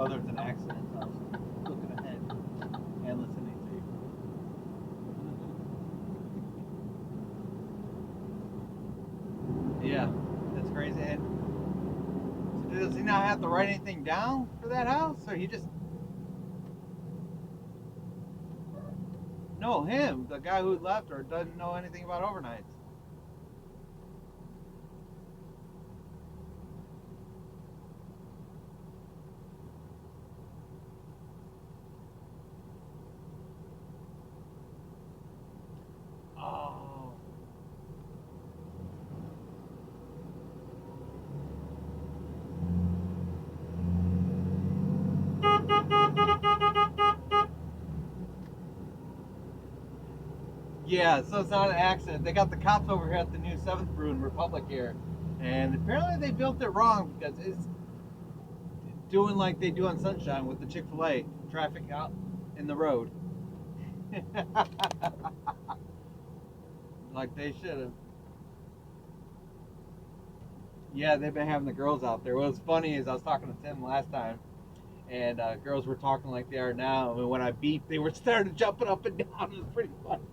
whether it's an accident. So I was looking ahead and listening to you. Yeah, that's crazy. And so does he not have to write anything down for that house, or he just? No, him, the guy who left or doesn't know anything about overnights. Oh. Yeah, so it's not an accident. They got the cops over here at the new 7th Brew in Republic here. And apparently they built it wrong because it's doing like they do on Sunshine with the Chick-fil-A traffic out in the road. Like they should have. Yeah, they've been having the girls out there. What's funny is I was talking to Tim last time, and girls were talking like they are now. And when I beeped, they were started jumping up and down. It was pretty funny.